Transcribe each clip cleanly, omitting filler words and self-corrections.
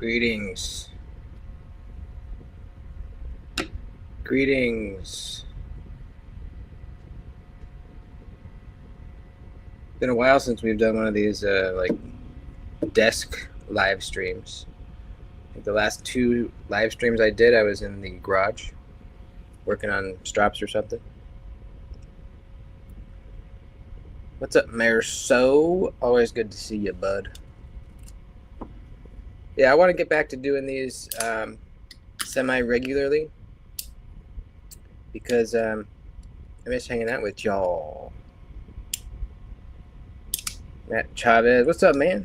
Greetings. Greetings. Been a while since we've done one of these like desk live streams. I think the last two live streams I did, I was in the garage working on straps or something. What's up, Marceau? Always good to see you, bud. Yeah, I want to get back to doing these semi-regularly because I miss hanging out with y'all. Matt Chavez, what's up, man?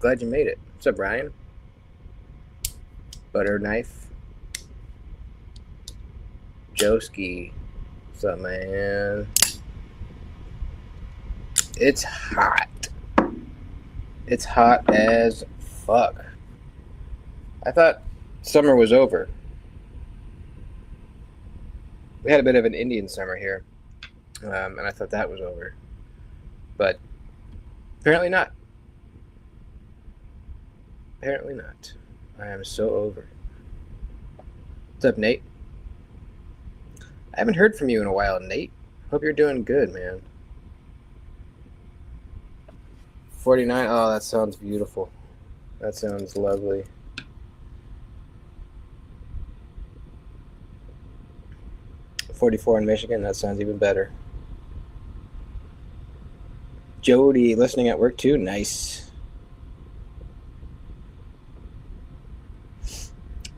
Glad you made it. What's up, Ryan? Butter knife. Joski, what's up, man? It's hot. It's hot as fuck. I thought summer was over. We had a bit of an Indian summer here, and I thought that was over. But apparently not. Apparently not. I am so over. What's up, Nate? I haven't heard from you in a while, Nate. Hope you're doing good, man. 49. Oh, that sounds beautiful. That sounds lovely. .44 in Michigan. That sounds even better. Jody, listening at work too. Nice.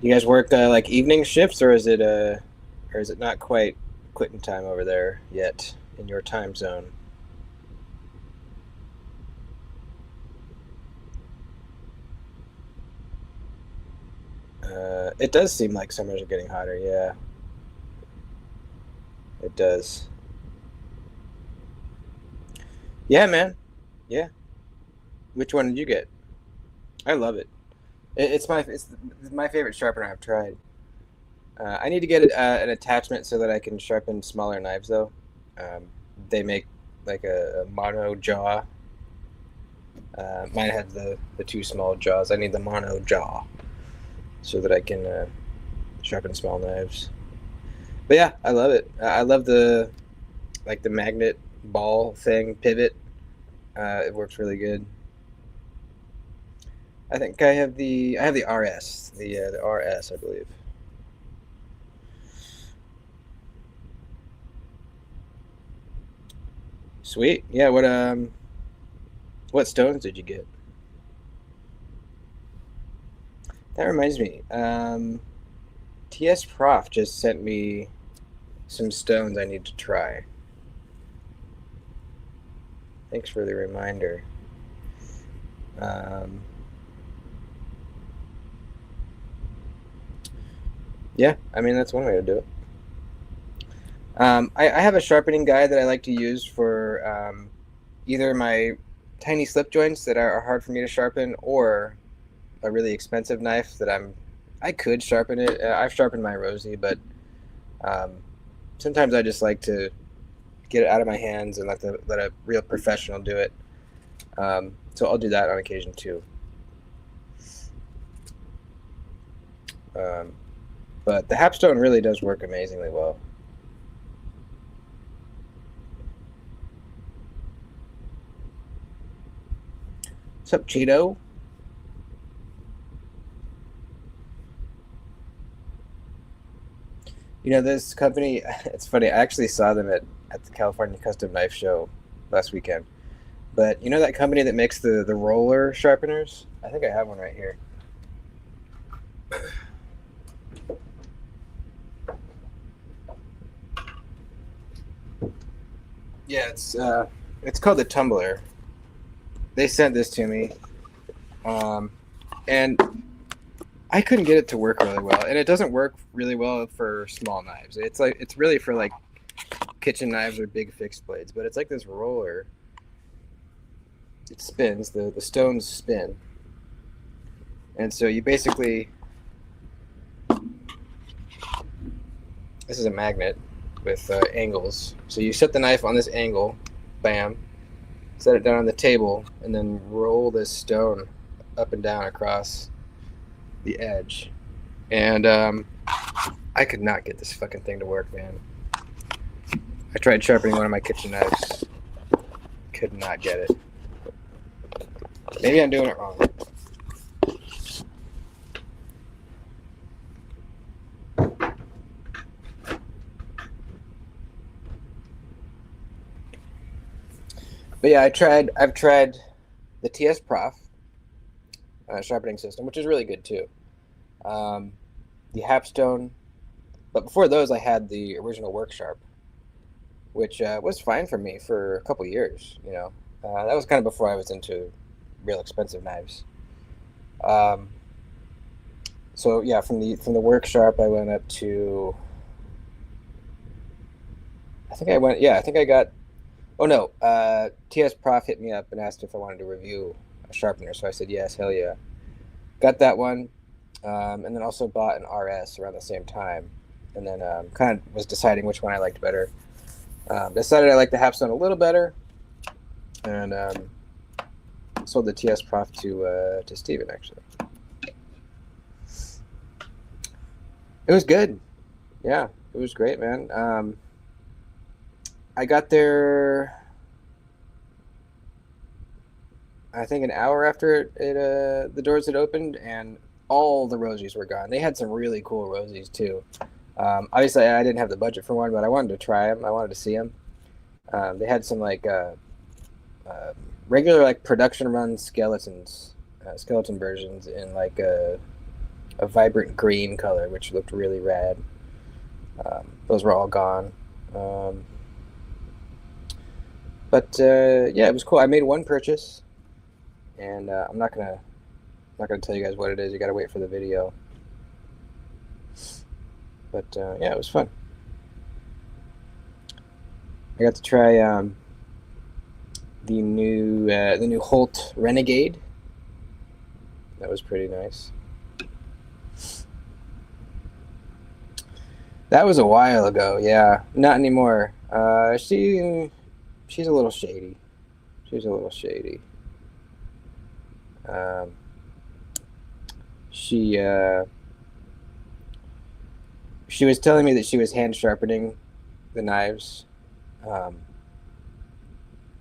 You guys work like evening shifts, or is it not quite quitting time over there yet in your time zone? It does seem like summers are getting hotter, yeah. It does. Yeah, man. Yeah. Which one did you get? I love it. It's my favorite sharpener I've tried. I need to get an attachment so that I can sharpen smaller knives, though. They make like a mono jaw. Mine had the two small jaws. I need the mono jaw so that I can sharpen small knives. But yeah, I love it. I love the magnet ball thing, pivot. It works really good. I think I have the RS, the RS, I believe. Sweet. Yeah. What stones did you get? That reminds me. TS Prof just sent me some stones I need to try. Thanks for the reminder. Yeah, I mean, that's one way to do it. I have a sharpening guide that I like to use for either my tiny slip joints that are hard for me to sharpen, or a really expensive knife that I could sharpen it. I've sharpened my Rosie, but sometimes I just like to get it out of my hands and let a real professional do it. So I'll do that on occasion too. But the Hapstone really does work amazingly well. What's up, Cheeto? You know, this company, it's funny, I actually saw them at the California Custom Knife Show last weekend. But you know that company that makes the roller sharpeners? I think I have one right here. Yeah, it's called the Tumbler. They sent this to me, and I couldn't get it to work really well, and it doesn't work really well for small knives. It's really for like kitchen knives or big fixed blades, but it's like this roller. It spins, the stones spin, and so you basically, this is a magnet with angles. So you set the knife on this angle, bam, set it down on the table, and then roll this stone up and down across the edge, and I could not get this fucking thing to work, man. I tried sharpening one of my kitchen knives, could not get it. Maybe I'm doing it wrong. But yeah, I've tried the TS Prof sharpening system, which is really good too. The Hapstone, but before those, I had the original Work Sharp, which was fine for me for a couple years. You know, that was kind of before I was into real expensive knives. Um, so yeah, from the Work Sharp, I went up to. I think I got. Oh no, TS Prof hit me up and asked if I wanted to review a sharpener, so I said yes, hell yeah. Got that one, and then also bought an RS around the same time, and then kind of was deciding which one I liked better. Decided I liked the Hapstone a little better, and sold the TS Prof to Steven, actually. It was good. Yeah, it was great, man. I got there, I think, an hour after the doors had opened, and all the Rosies were gone. They had some really cool Rosies too. Obviously, I didn't have the budget for one, but I wanted to try them. I wanted to see them. They had some like uh, regular like production run skeletons, skeleton versions in like a vibrant green color, which looked really rad. Those were all gone. Um, but yeah, it was cool. I made one purchase, and I'm not gonna tell you guys what it is. You gotta wait for the video. But yeah, it was fun. I got to try the new Holt Renegade. That was pretty nice. That was a while ago. Yeah, not anymore. She's a little shady. She's a little shady. Um, she she was telling me that she was hand sharpening the knives, um,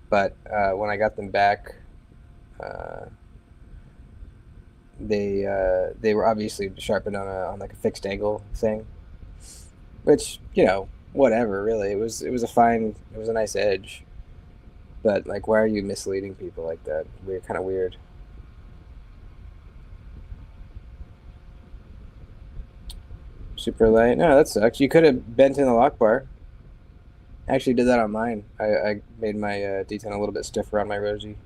but when I got them back, uh, they were obviously sharpened on like a fixed angle thing, which, you know, whatever. Really, it was a nice edge, but like, why are you misleading people like that? Weird, kind of weird. Super light. No, that sucks. You could have bent in the lock bar. I actually did that on mine. I made my D10 a little bit stiffer on my Rosie.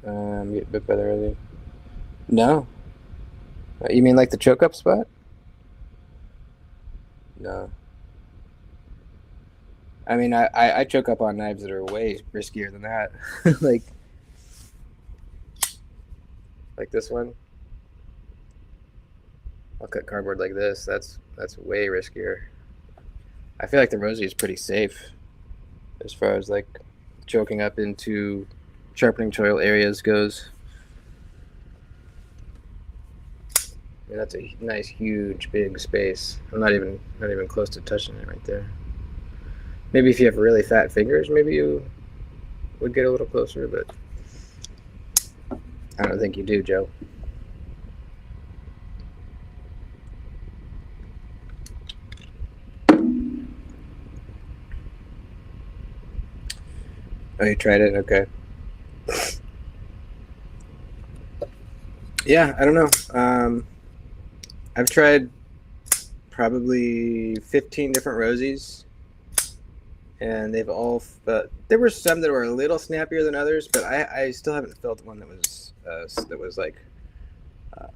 Get bit by the Rosie. No. You mean like the choke up spot? No. I mean, I choke up on knives that are way riskier than that. like like this one. I'll cut cardboard like this. That's way riskier. I feel like the Rosie is pretty safe as far as like choking up into sharpening choil areas goes. Yeah, that's a nice, huge, big space. I'm not even close to touching it right there. Maybe if you have really fat fingers, maybe you would get a little closer, but I don't think you do, Joe. Oh, you tried it? Okay. Yeah, I don't know. I've tried probably 15 different Rosies, and they've all. There were some that were a little snappier than others, but I still haven't felt one that was like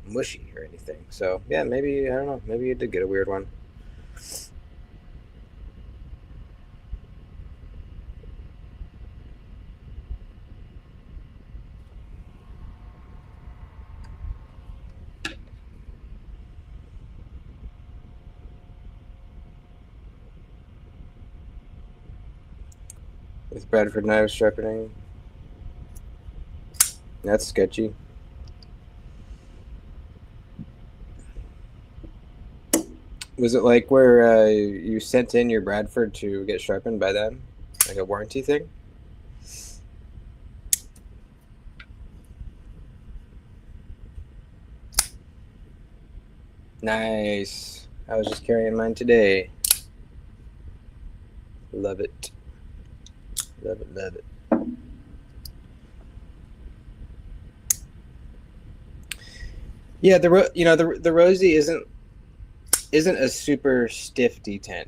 mushy or anything. So yeah, maybe, I don't know. Maybe you did get a weird one. with Bradford knives sharpening. That's sketchy. Was it like where you sent in your Bradford to get sharpened by them? Like a warranty thing? Nice. I was just carrying mine today. Love it. Love it, love it. Yeah, the Rosie isn't a super stiff detent.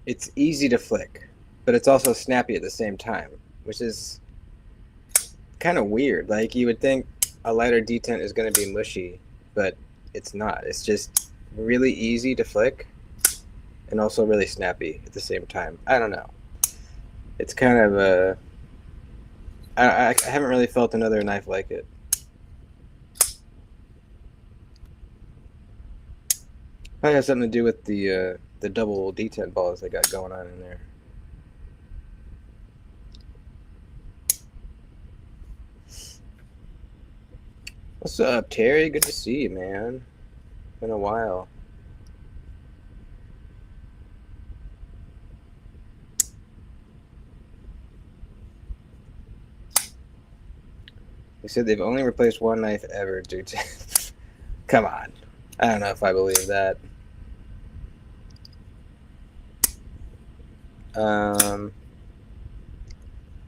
It's easy to flick, but it's also snappy at the same time, which is kind of weird. Like you would think a lighter detent is going to be mushy, but it's not. It's just really easy to flick and also really snappy at the same time. I don't know. It's kind of a I haven't really felt another knife like it. Probably has something to do with the double detent balls they got going on in there. What's up, Terry? Good to see you, man. Been a while. They said they've only replaced one knife ever due to... Come on. I don't know if I believe that.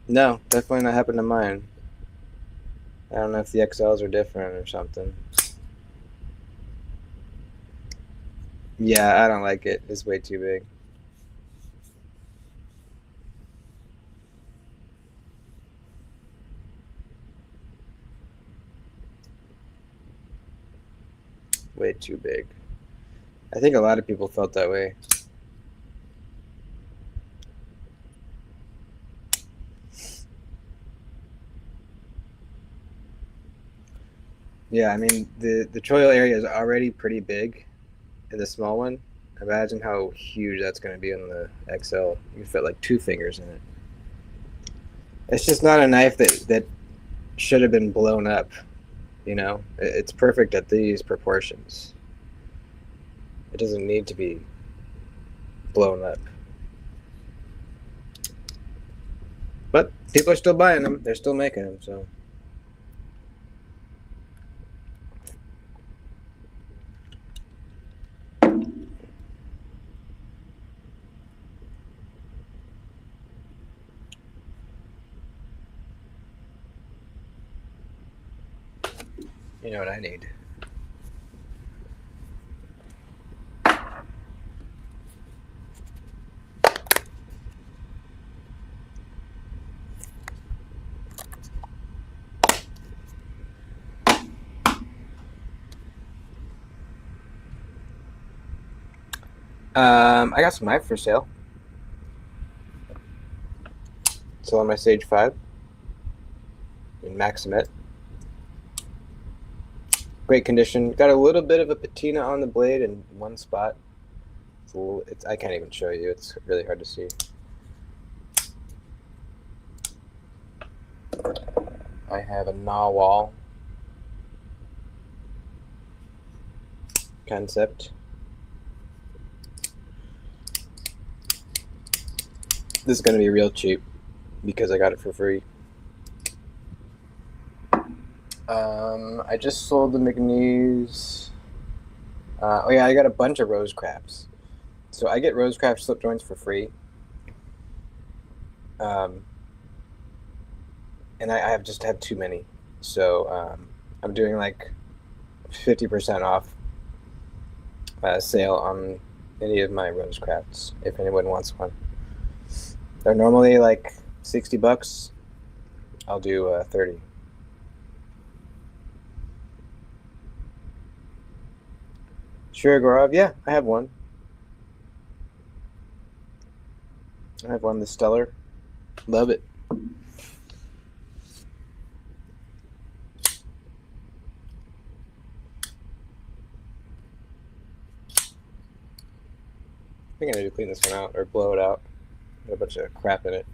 No, definitely not happened to mine. I don't know if the XLs are different or something. Yeah, I don't like it. It's way too big. Way too big. I think a lot of people felt that way. Yeah, I mean, the choil area is already pretty big in the small one. Imagine how huge that's going to be on the XL. You can fit like 2 fingers in it. It's just not a knife that should have been blown up, you know? It's perfect at these proportions. It doesn't need to be blown up. But people are still buying them. They're still making them, so... You know what I need? I got some knife for sale. Still on my Sage 5 in Kansept. Great condition. Got a little bit of a patina on the blade in one spot. I can't even show you. It's really hard to see. I have a narwhal Kansept. This is going to be real cheap because I got it for free. I just sold the McNeese. Oh yeah, I got a bunch of rose crafts. So I get rose craft slip joints for free. And I have just had too many. So I'm doing like 50% off sale on any of my rose crafts if anyone wants one. They're normally like $60. I'll do 30. Sure, Gaurav. Yeah, I have one. I have one, the Stellar. Love it. think I need to clean this one out or blow it out. Got a bunch of crap in it.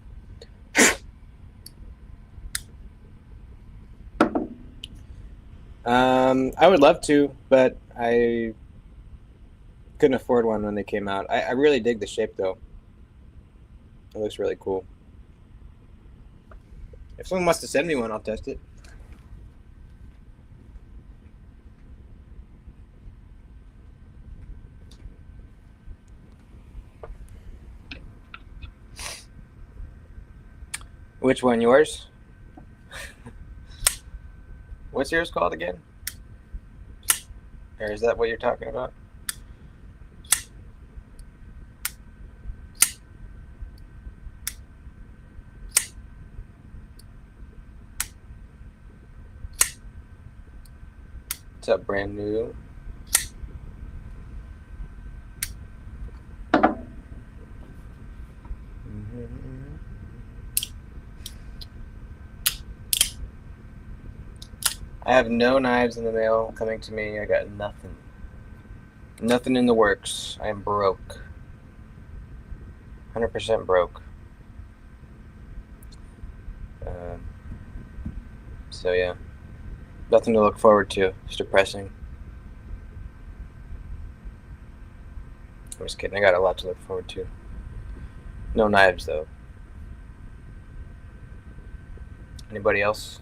I would love to, but I couldn't afford one when they came out. I really dig the shape, though. It looks really cool. If someone wants to send me one, I'll test it. Which one, yours? What's yours called again? Or is that what you're talking about? What's up, brand new? I have no knives in the mail coming to me. I got nothing. Nothing in the works. I am broke. 100% broke. So yeah. Nothing to look forward to. It's depressing. I'm just kidding. I got a lot to look forward to. No knives, though. Anybody else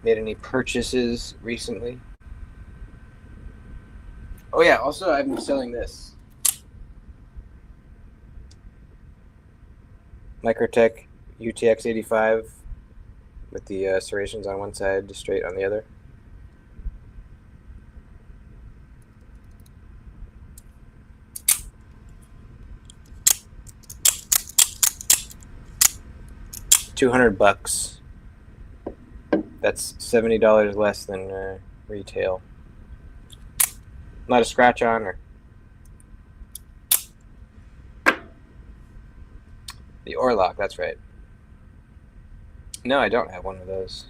made any purchases recently? Oh yeah, also I've been selling this. Microtech UTX 85 with the serrations on one side, just straight on the other. $200. That's $70 less than retail. Not a scratch on or the Orlock. That's right. No, I don't have one of those.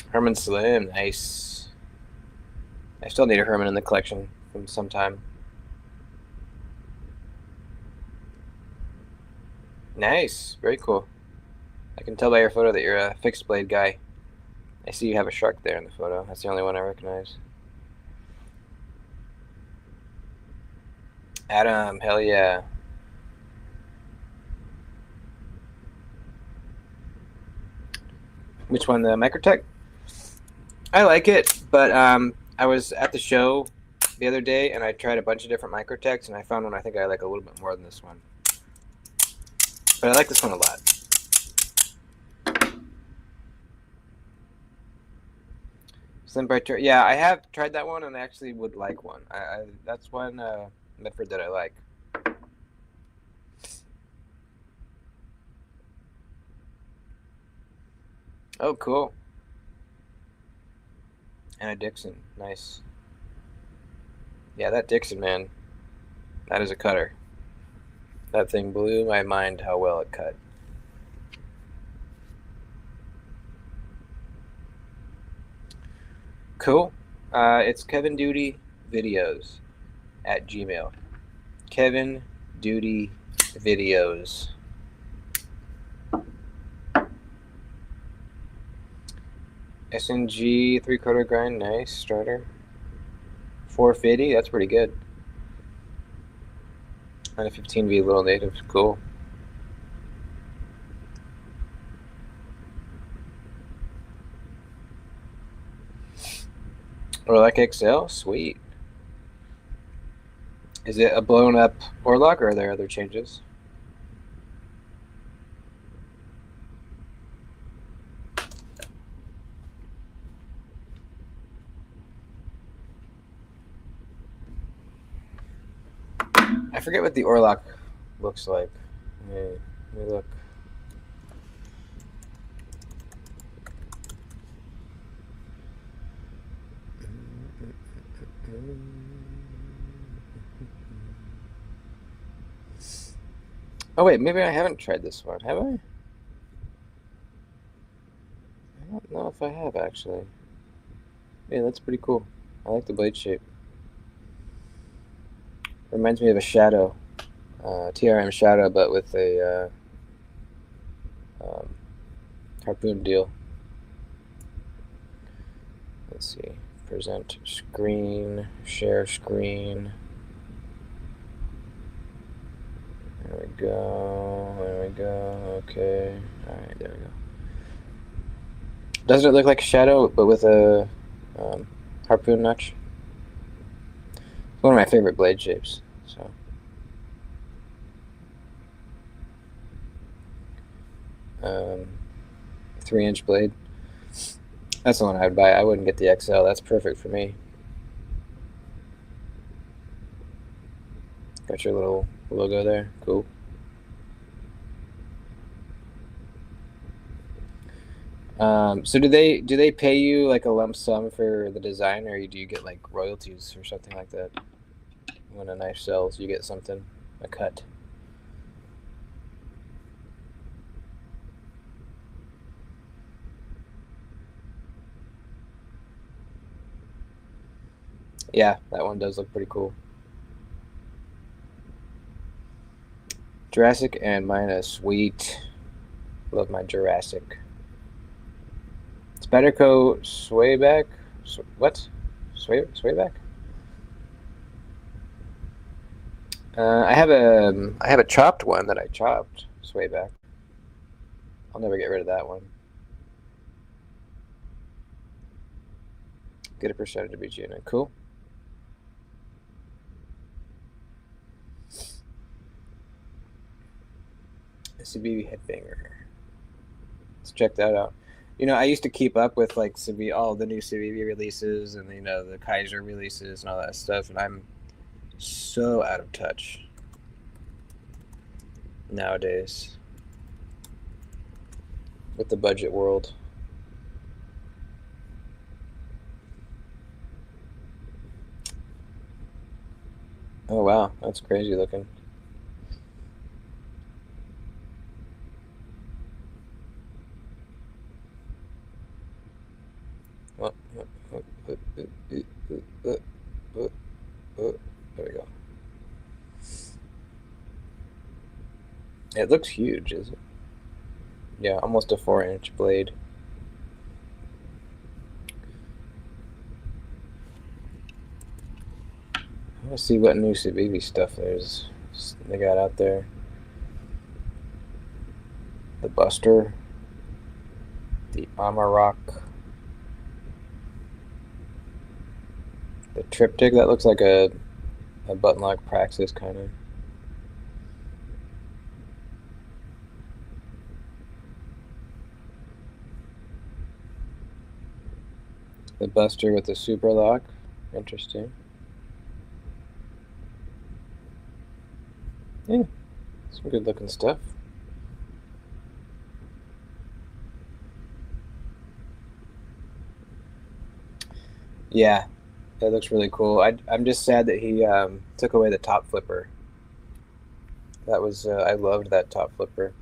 Herman Slim, nice. I still need a Herman in the collection from some time. Nice, very cool. I can tell by your photo that you're a fixed blade guy. I see you have a shark there in the photo. That's the only one I recognize. Adam, hell yeah. Which one, the Microtech? I like it, but I was at the show the other day and I tried a bunch of different Microtechs and I found one I think I like a little bit more than this one. But I like this one a lot. Slim Brighter. Yeah, I have tried that one and I actually would like one. That's one Medford that I like. Oh, cool. Anna Dixon. Nice. Yeah, that Dixon, man. That is a cutter. That thing blew my mind how well it cut. Cool. It's Kevin Doody Videos at Gmail. Kevin Doody Videos. SNG 3/4 grind, nice starter. 450, that's pretty good. 915V little native, cool. Orlock XL, sweet. Is it a blown up Orlock or are there other changes? I forget what the Orlock looks like. Let me look. Oh wait, maybe I haven't tried this one, have I? I don't know if I have actually. Yeah, that's pretty cool. I like the blade shape. Reminds me of a shadow, TRM shadow, but with a harpoon deal. Let's see. Present screen, share screen. There we go. There we go. Okay. All right. There we go. Doesn't it look like a shadow, but with a harpoon notch? It's one of my favorite blade shapes. So. 3-inch blade. That's the one I'd buy. I wouldn't get the XL. That's perfect for me. Got your little logo there. Cool. So do they pay you like a lump sum for the design, or do you get like royalties or something like that? When a knife sells, you get something, a cut. Yeah, that one does look pretty cool. Jurassic and Mina, sweet. Love my Jurassic. Spyderco Swayback? What? Swayback? I have a chopped one that I chopped Swayback. I'll never get rid of that one. Get a percentage of each unit. Cool. CBV headbanger. Let's check that out. You know, I used to keep up with like all the new CBV releases and the Kaiser releases and all that stuff, and I'm so out of touch nowadays with the budget world. Oh wow, that's crazy looking. There we go. It looks huge, is it? Yeah, almost a 4-inch blade. I want to see what new CBV stuff they got out there. The Buster, the Amarok, the Triptych. That looks like a button lock Praxis kind of. The Buster with the super lock. Interesting. Yeah, some good looking stuff. Yeah, that looks really cool. I'm just sad that he took away the top flipper. That was I loved that top flipper.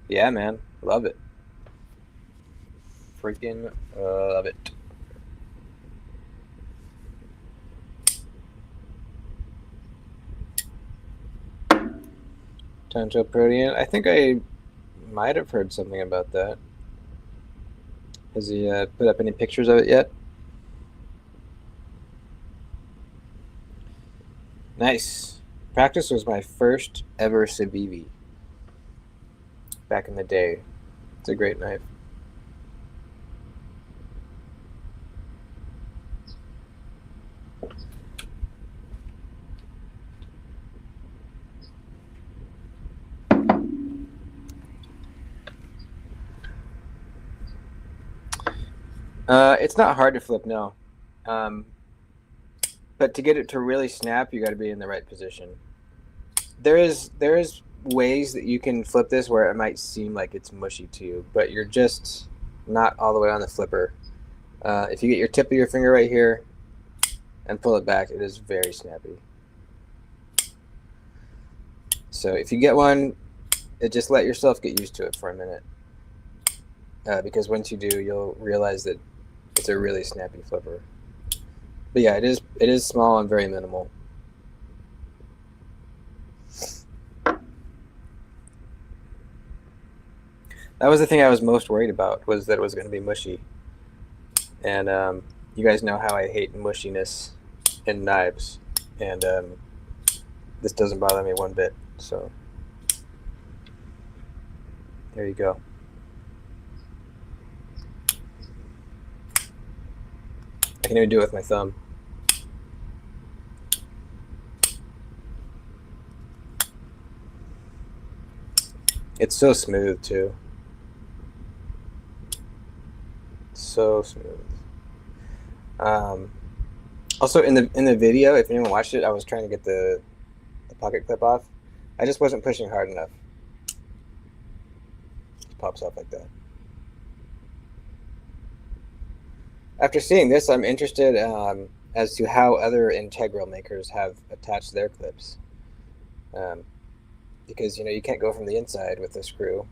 Yeah, man, love it. Freaking love it. Tanto Protean. I think I might have heard something about that. Has he put up any pictures of it yet? Nice. Practice was my first ever CBV back in the day. It's a great knife. It's not hard to flip, no. But to get it to really snap, you got to be in the right position. There is ways that you can flip this where it might seem like it's mushy to you, but you're just not all the way on the flipper. If you get your tip of your finger right here, and pull it back, it is very snappy. So if you get one, just let yourself get used to it for a minute, because once you do, you'll realize that it's a really snappy flipper. But yeah, it is small and very minimal. That was the thing I was most worried about, was that it was going to be mushy. And you guys know how I hate mushiness in knives, and this doesn't bother me one bit. So there you go. I can even do it with my thumb. It's so smooth too. So smooth. Also in the video, if anyone watched it, I was trying to get the pocket clip off. I just wasn't pushing hard enough. It pops off like that. After seeing this, I'm interested as to how other integral makers have attached their clips. Because you can't go from the inside with a screw.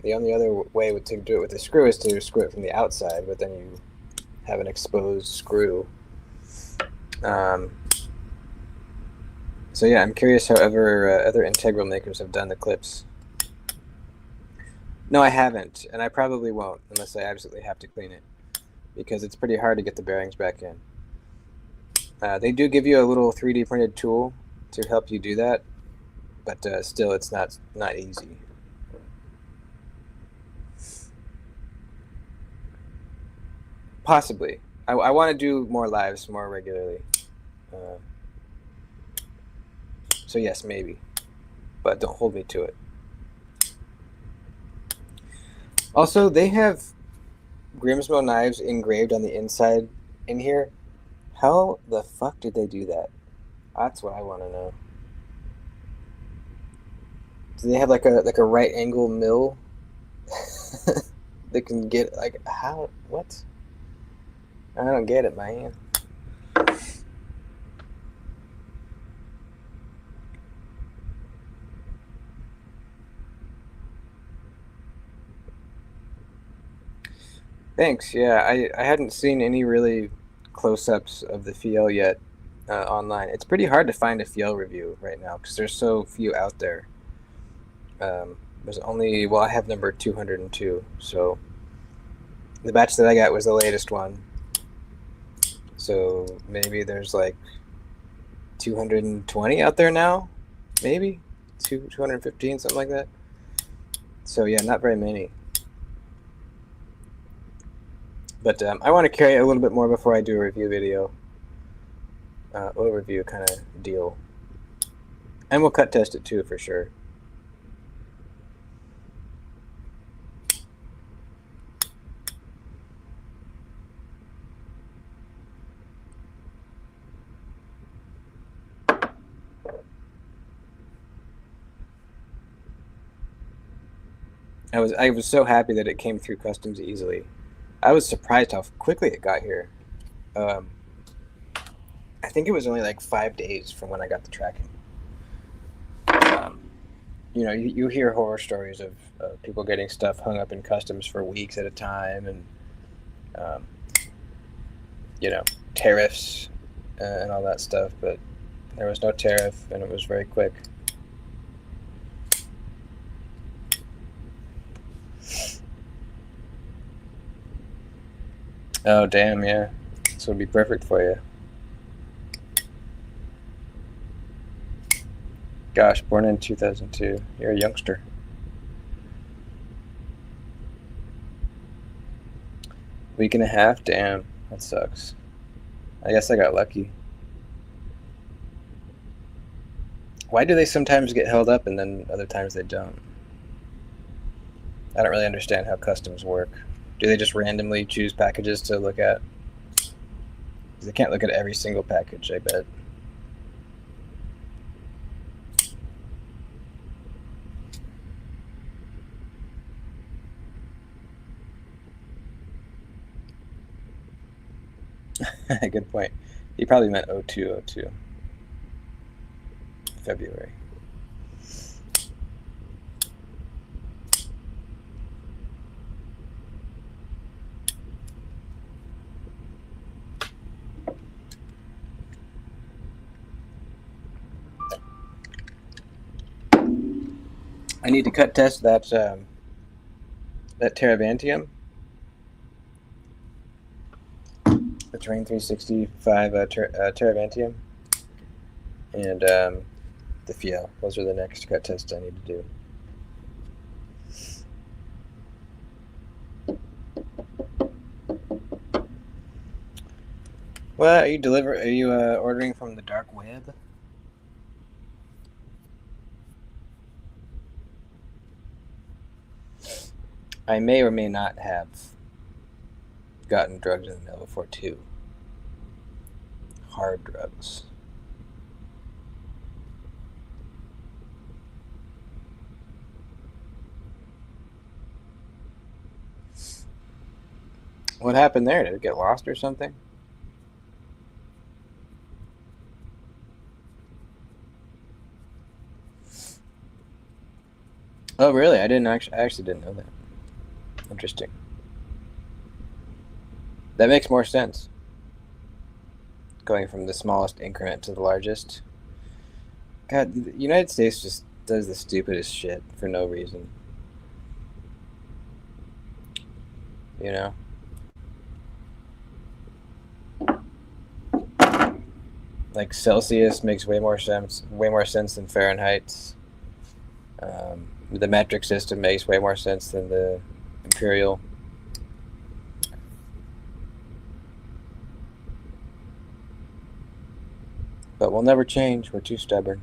The only other way to do it with a screw is to screw it from the outside, but then you have an exposed screw. So yeah, I'm curious how other integral makers have done the clips. No, I haven't, and I probably won't unless I absolutely have to clean it, because it's pretty hard to get the bearings back in. They do give you a little 3D printed tool to help you do that, but still, it's not easy. Possibly. I want to do more lives more regularly. So yes, maybe. But don't hold me to it. Also, they have Grimsmo knives engraved on the inside in here. How the fuck did they do that? That's what I want to know. Do they have like a right angle mill? They can get like how? What? I don't get it, man. Thanks. Yeah, I hadn't seen any really close-ups of the Fjell yet online. It's pretty hard to find a Fjell review right now because there's so few out there. There's only, well, I have number 202, so the batch that I got was the latest one. So maybe there's like 220 out there now, maybe 215, something like that. So yeah, not very many. But I want to carry it a little bit more before I do a review video, overview kind of deal. And we'll cut test it too for sure. I was so happy that it came through customs easily. I was surprised how quickly it got here. I think it was only like 5 days from when I got the tracking. You hear horror stories of people getting stuff hung up in customs for weeks at a time, and tariffs and all that stuff. But there was no tariff, and it was very quick. Oh damn, yeah, this would be perfect for you. Gosh, born in 2002. You're a youngster. Week and a half? Damn, that sucks. I guess I got lucky. Why do they sometimes get held up and then other times they don't? I don't really understand how customs work. Do they just randomly choose packages to look at? They can't look at every single package, I bet. Good point. He probably meant 0202. February. I need to cut test that Teravantium. The Terrain 365 Teravantium. And the Fjell. Those are the next cut tests I need to do. Well, are you ordering from the dark web? I may or may not have gotten drugs in the mail before too. Hard drugs. What happened there? Did it get lost or something? Oh, really? I actually didn't know that. Interesting. That makes more sense. Going from the smallest increment to the largest. God, the United States just does the stupidest shit for no reason. You know? Like Celsius makes way more sense than Fahrenheit. The metric system makes way more sense than the imperial. But we'll never change. We're too stubborn.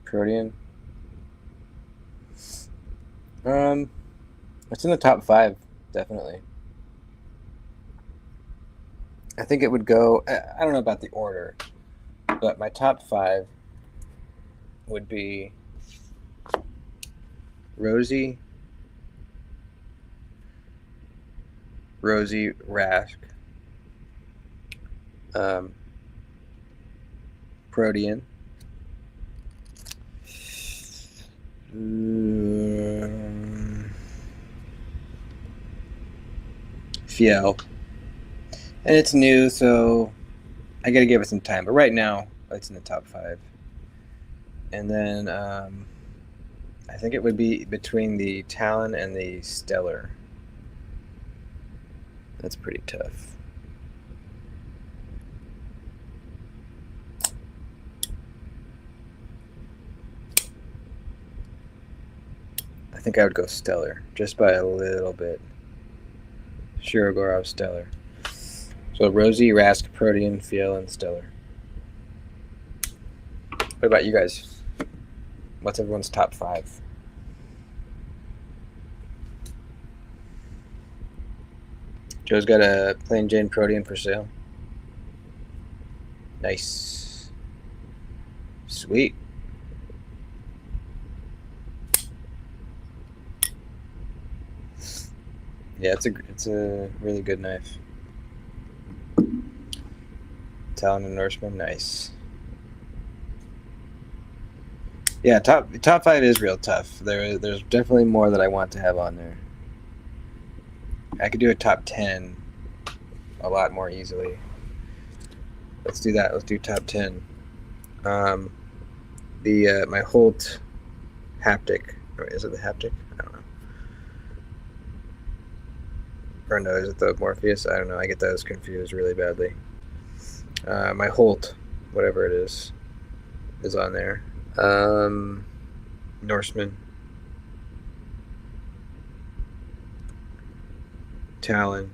Protean. It's in the top 5, definitely. I think it would go. I don't know about the order, but my top 5 would be Rosie, Rask, Protean, Fjell. And it's new, so I gotta give it some time. But right now, it's in the top 5. And then I think it would be between the Talon and the Stellar. That's pretty tough. I think I would go Stellar, just by a little bit. Shirogorov Stellar. So Rosie, Rask, Protean, Fjell, and Stellar. What about you guys? What's everyone's top 5? Joe's got a plain Jane Protean for sale. Nice. Sweet. Yeah, it's a really good knife. Talon and Norseman, nice. Yeah, top 5 is real tough. There's definitely more that I want to have on there. I could do a top 10 a lot more easily. Let's do that. Let's do top 10. My Holt haptic, or is it the haptic? I don't know. Or no, is it the Morpheus? I don't know. I get those confused really badly. My Holt, whatever it is on there. Norseman. Talon.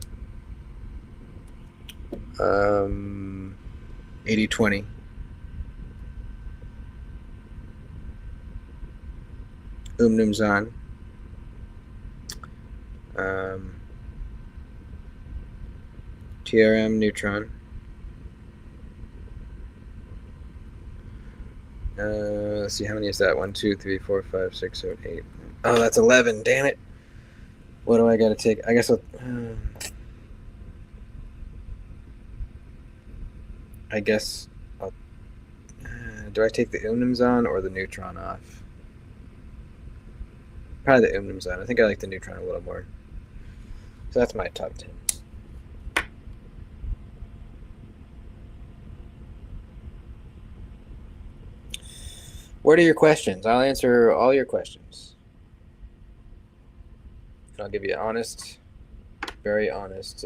80-20. Numzan. TRM neutron. Let's see, how many is that? 1, 2, 3, 4, 5, 6, 7, 8. Oh, that's 11. Damn it. What do I got to take? I guess I'll. I guess I'll. Do I take the umnums on or the neutron off? Probably the umnums on. I think I like the neutron a little more. So that's my top 10. What are your questions? I'll answer all your questions. And I'll give you honest, very honest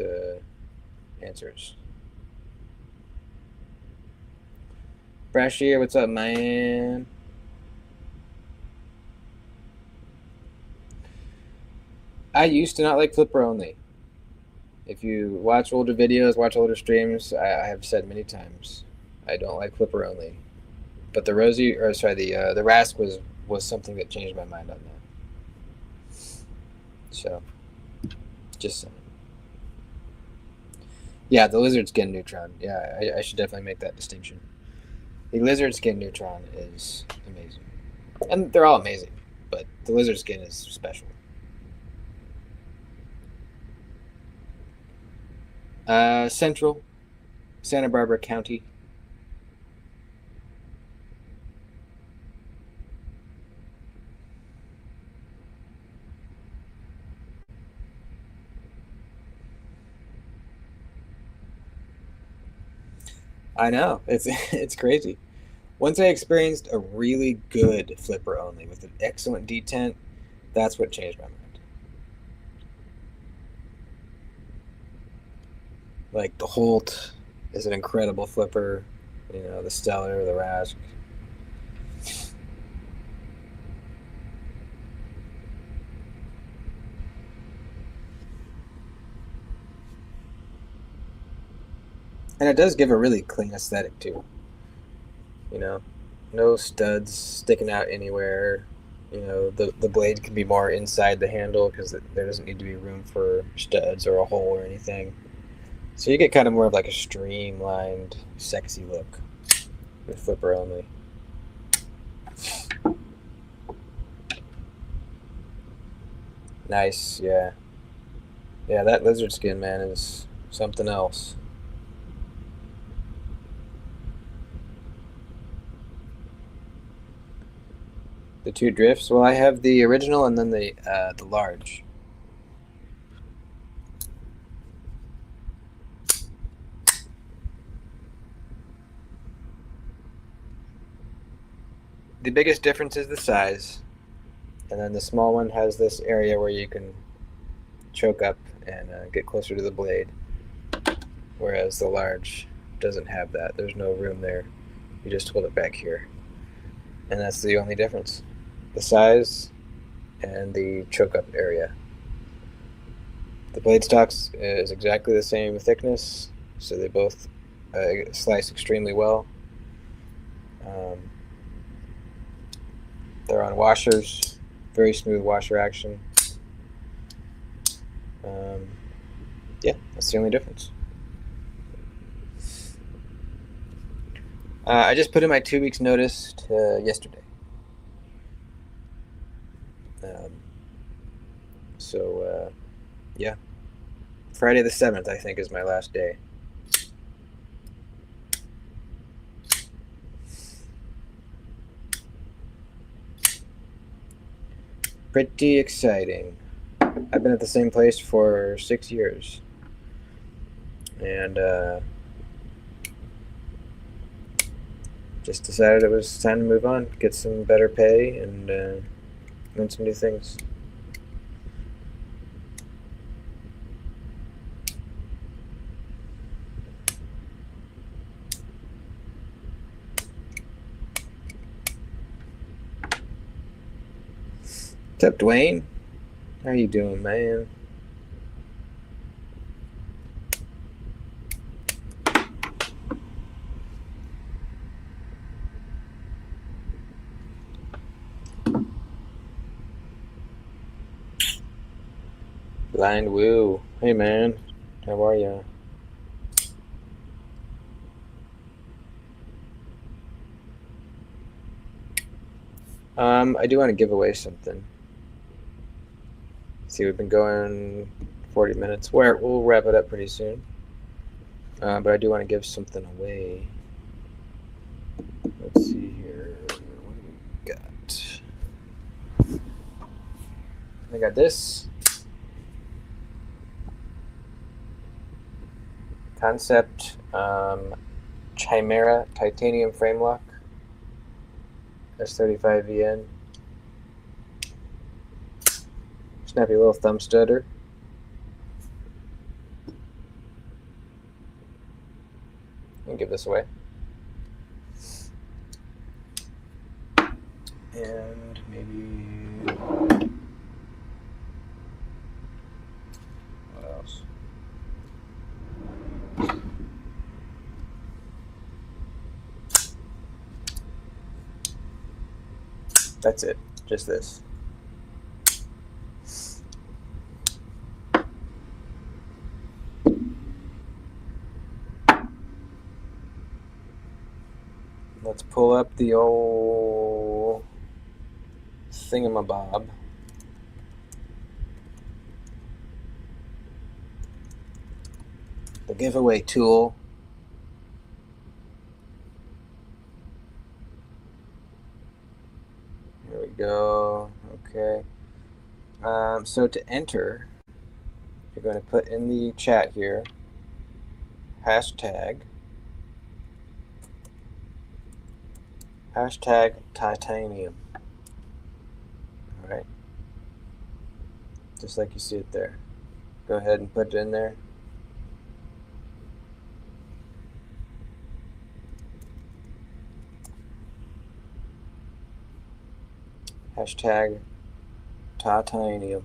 answers. Brashier, what's up, man? I used to not like flipper only. If you watch older videos, watch older streams, I have said many times, I don't like flipper only. But the Rosie, or sorry, the Rask was something that changed my mind on that. So, just saying. Yeah, the lizard skin neutron. Yeah, I should definitely make that distinction. The lizard skin neutron is amazing, and they're all amazing, but the lizard skin is special. Central, Santa Barbara County. I know, it's crazy. Once I experienced a really good flipper only with an excellent detent, that's what changed my mind. Like the Holt is an incredible flipper, you know, the Stellar, the Rask. And it does give a really clean aesthetic too. You know, no studs sticking out anywhere. You know, the blade can be more inside the handle because there doesn't need to be room for studs or a hole or anything. So you get kind of more of like a streamlined, sexy look with flipper only. Nice, yeah. Yeah, that lizard skin, man, is something else. The two drifts. Well, I have the original and then the large. The biggest difference is the size, and then the small one has this area where you can choke up and get closer to the blade, whereas the large doesn't have that. There's no room there. You just hold it back here, and that's the only difference. The size and the choke up area. The blade stocks is exactly the same thickness, so they both slice extremely well. They're on washers, very smooth washer action. Yeah, that's the only difference. I just put in my 2 weeks notice yesterday. So yeah, Friday the 7th I think is my last day. Pretty exciting. I've been at the same place for 6 years, and just decided it was time to move on, get some better pay, and learn some new things. What's up, Dwayne? How you doing, man? Blind Woo. Hey, man. How are ya? I do want to give away something. See, we've been going 40 minutes. We'll wrap it up pretty soon. But I do want to give something away. Let's see here. What do we got? I got this. Kansept Chimera titanium frame lock. S35VN. Snappy little thumb stutter. I'll give this away. And maybe what else? That's it. Just this. Let's pull up the old thingamabob. The giveaway tool. Here we go. Okay. So to enter, you're going to put in the chat here hashtag titanium. All right. Just like you see it there. Go ahead and put it in there. Hashtag titanium.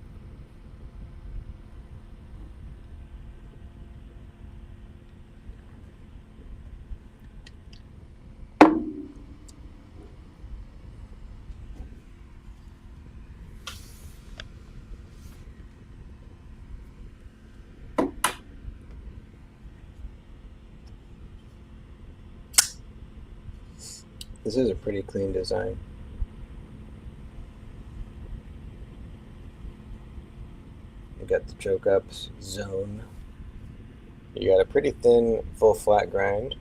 This is a pretty clean design. You got the choke ups zone. You got a pretty thin, full flat grind.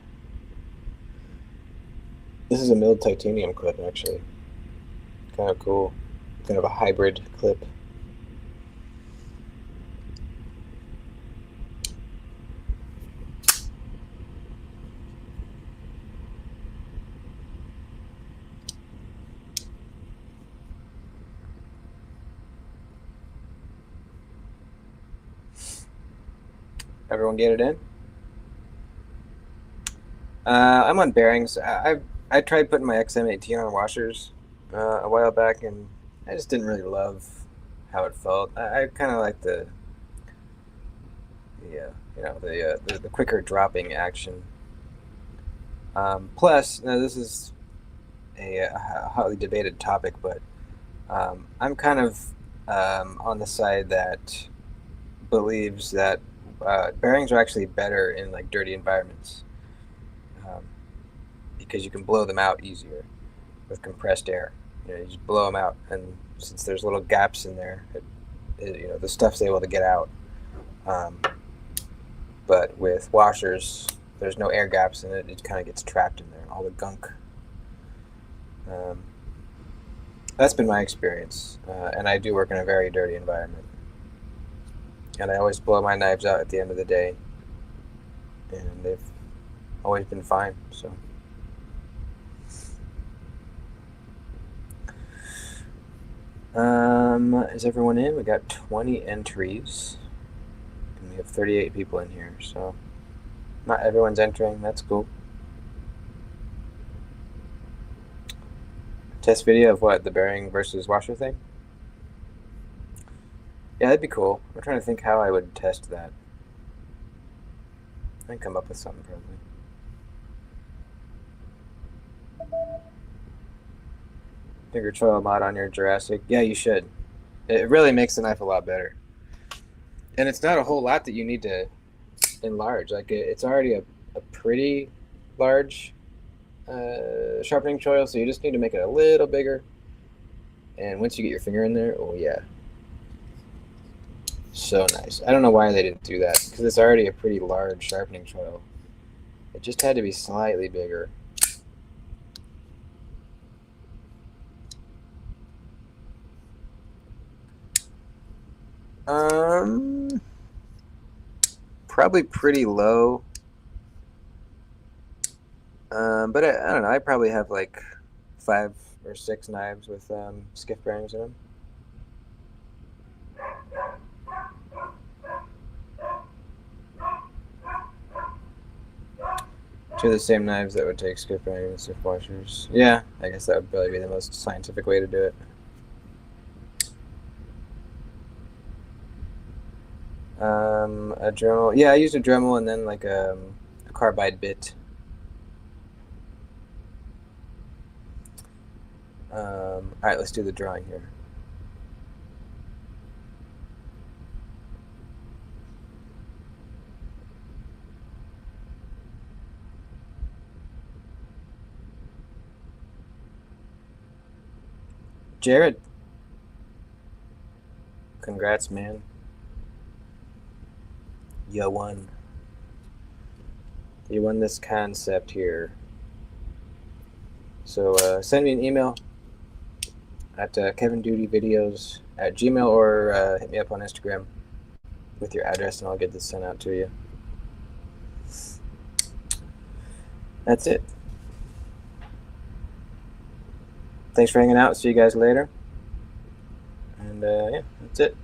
This is a milled titanium clip, actually. Kind of cool. Kind of a hybrid clip. Everyone get it in? I'm on bearings. I tried putting my XM18 on washers a while back, and I just didn't really love how it felt. I kind of like the quicker dropping action. Plus, now this is a hotly debated topic, but I'm kind of on the side that believes that bearings are actually better in like dirty environments because you can blow them out easier with compressed air. You just blow them out, and since there's little gaps in there, the stuff's able to get out. But with washers, there's no air gaps in it. It kind of gets trapped in there, all the gunk. That's been my experience, and I do work in a very dirty environment. And I always blow my knives out at the end of the day, and they've always been fine. So, is everyone in? We got 20 entries, and we have 38 people in here. So, not everyone's entering. That's cool. Test video of what, the bearing versus washer thing? Yeah, that'd be cool. I'm trying to think how I would test that. I can come up with something probably. Finger choil mod on your Jurassic. Yeah, you should. It really makes the knife a lot better. And it's not a whole lot that you need to enlarge. Like it's already a pretty large sharpening choil, so you just need to make it a little bigger. And once you get your finger in there, oh yeah. So nice. I don't know why they didn't do that, because it's already a pretty large sharpening choil. It just had to be slightly bigger. Probably pretty low. But I don't know. I probably have like 5 or 6 knives with skiff bearings in them. Two of the same knives that would take skiff bearings and skiff washers. Yeah, I guess that would probably be the most scientific way to do it. A Dremel. Yeah, I used a Dremel and then like a carbide bit. All right, let's do the drawing here. Jared, congrats, man. You won. You won this Kansept here. So send me an email at kevindoody.videos@gmail.com or hit me up on Instagram with your address and I'll get this sent out to you. That's it. Thanks for hanging out. See you guys later. And yeah, that's it.